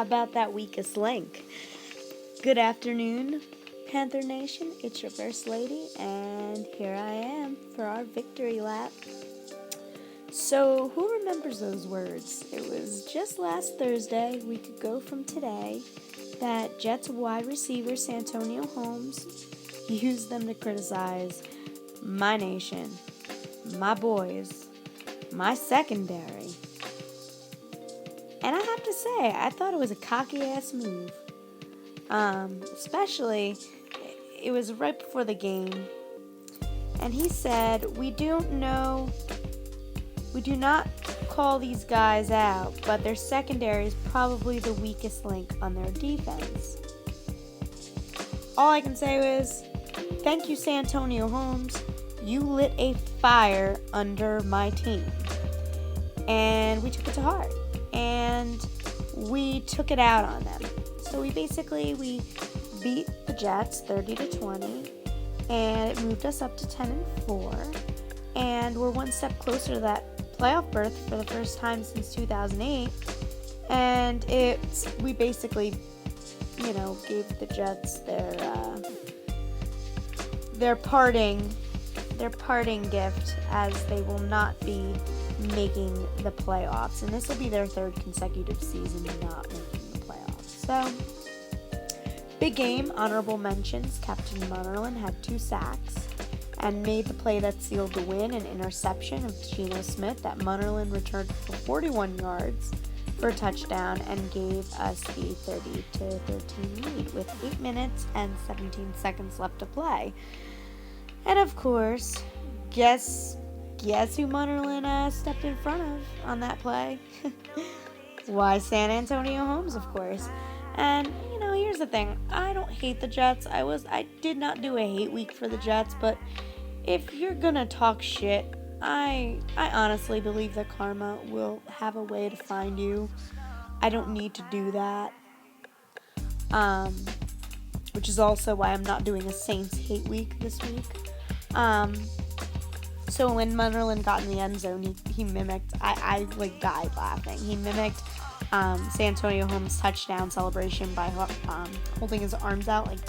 How about that weakest link? Good afternoon, Panther Nation. It's your First Lady, and here I am for our victory lap. So, who remembers those words? It was just last Thursday, a week ago from today, that Jets wide receiver Santonio Holmes used them to criticize my nation, my boys, my secondary. And I have to say, I thought it was a cocky-ass move. Especially, it was right before the game. And he said, we do not call these guys out, but their secondary is probably the weakest link on their defense. All I can say is, thank you, Santonio Holmes. You lit a fire under my team. And we took it to heart. And we took it out on them. So we beat the Jets 30-20, and it moved us up to 10-4, and we're one step closer to that playoff berth for the first time since 2008. And we basically, gave the Jets their parting gift, as they will not be making the playoffs, and this will be their third consecutive season not making the playoffs. So, big game, honorable mentions. Captain Munnerlyn had 2 sacks and made the play that sealed the win, an interception of Geno Smith that Munnerlyn returned for 41 yards for a touchdown and gave us the 30-13 lead with 8 minutes and 17 seconds left to play. And of course, guess who Munnerlyn stepped in front of on that play? Why, San Antonio Holmes, of course. And, here's the thing. I don't hate the Jets. I did not do a hate week for the Jets, but if you're gonna talk shit, I honestly believe that karma will have a way to find you. I don't need to do that. Which is also why I'm not doing a Saints hate week this week. So when Munnerlyn got in the end zone, he mimicked, I died laughing. He mimicked Santonio Holmes' touchdown celebration by holding his arms out like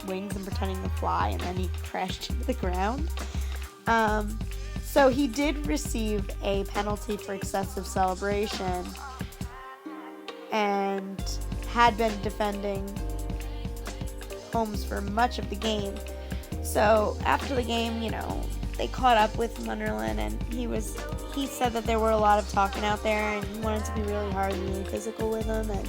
wings and pretending to fly, and then he crashed into the ground. So he did receive a penalty for excessive celebration and had been defending Holmes for much of the game. So after the game, they caught up with Munnerlyn, and he said that there were a lot of talking out there, and he wanted to be really hard and really physical with him, and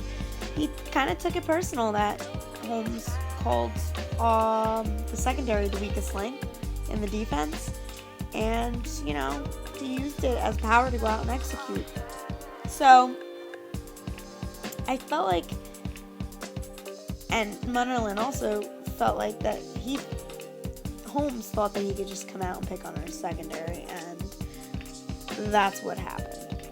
he kind of took it personal that Holmes called the secondary the weakest link in the defense, and he used it as power to go out and execute. So I felt like, and Munnerlyn also felt like that Holmes thought that he could just come out and pick on our secondary, and that's what happened.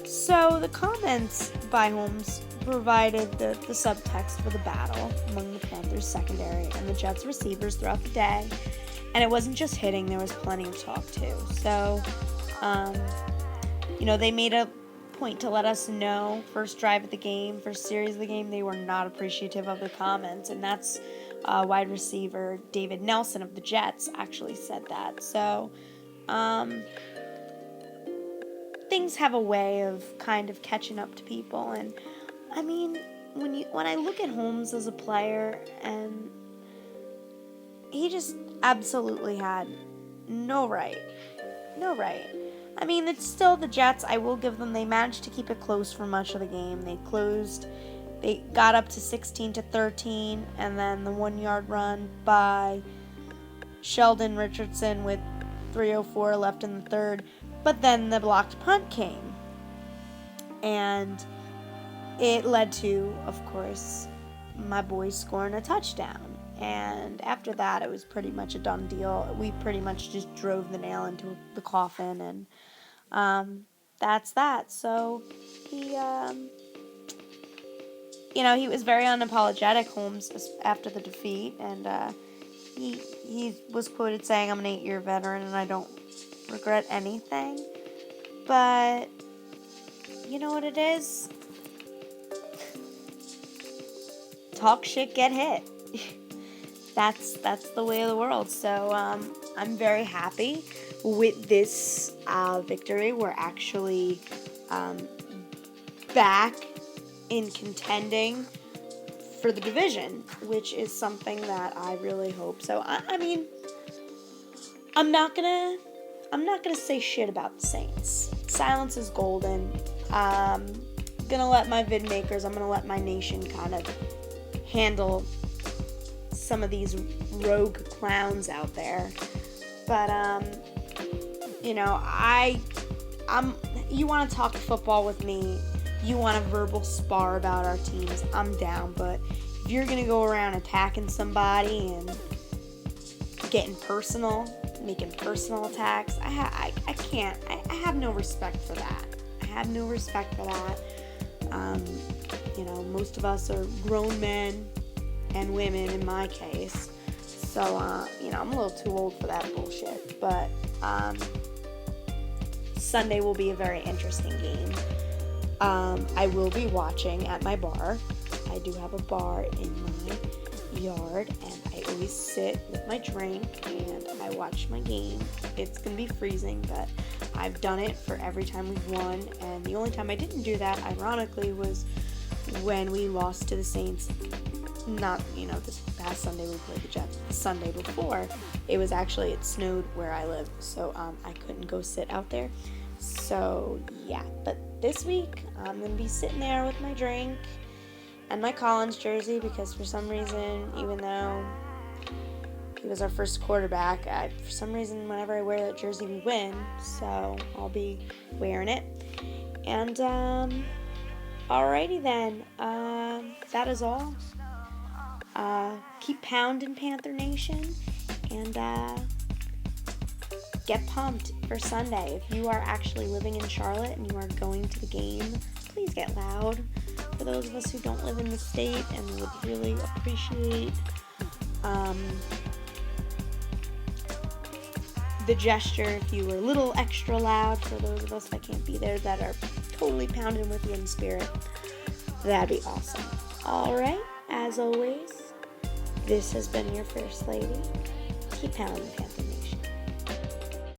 So the comments by Holmes provided the subtext for the battle among the Panthers secondary and the Jets receivers throughout the day, and it wasn't just hitting, there was plenty of talk too. So, they made a point to let us know, first drive of the game, first series of the game, they were not appreciative of the comments, and that's wide receiver David Nelson of the Jets actually said that. So, things have a way of kind of catching up to people, and I mean, when I look at Holmes as a player, and he just absolutely had no right. I mean, it's still the Jets. I will give them, they managed to keep it close for much of the game. They got up to 16-13, and then the 1-yard run by Sheldon Richardson with 3:04 left in the third. But then the blocked punt came, and it led to, of course, my boys scoring a touchdown. And after that, it was pretty much a done deal. We pretty much just drove the nail into the coffin, and that's that. So he was very unapologetic, Holmes, after the defeat, and he was quoted saying, "I'm an 8-year veteran, and I don't regret anything." But you know what it is? talk shit, get hit. That's the way of the world. So I'm very happy with this victory. We're actually back in contending for the division, which is something that I really hope. So I mean, I'm not gonna say shit about the Saints. Silence is golden. Gonna let my vid makers, I'm gonna let my nation kind of handle some of these rogue clowns out there. But you know, you want to talk football with me, you want to verbal spar about our teams, I'm down. But if you're gonna go around attacking somebody and getting personal, making personal attacks, I can't. I have no respect for that. I have no respect for that. You know, most of us are grown men and women in my case. So, you know, I'm a little too old for that bullshit. But Sunday will be a very interesting game. I will be watching at my bar. I do have a bar in my yard, and I always sit with my drink and I watch my game. It's going to be freezing, but I've done it for every time we've won. And the only time I didn't do that, ironically, was when we lost to the Saints. Not, you know, this past Sunday we played the Jets. The Sunday before, it snowed where I live, so I couldn't go sit out there. So yeah, but this week I'm gonna be sitting there with my drink and my Collins jersey, because for some reason, even though he was our first quarterback, for some reason whenever I wear that jersey we win, so I'll be wearing it. And alrighty then, that is all. Keep pounding, Panther Nation, and get pumped for Sunday. If you are actually living in Charlotte and you are going to the game, please get loud. For those of us who don't live in the state and would really appreciate the gesture, if you were a little extra loud, for those of us that can't be there, that are totally pounding with you in spirit, that'd be awesome. Alright, as always, this has been your First Lady. Keep pounding.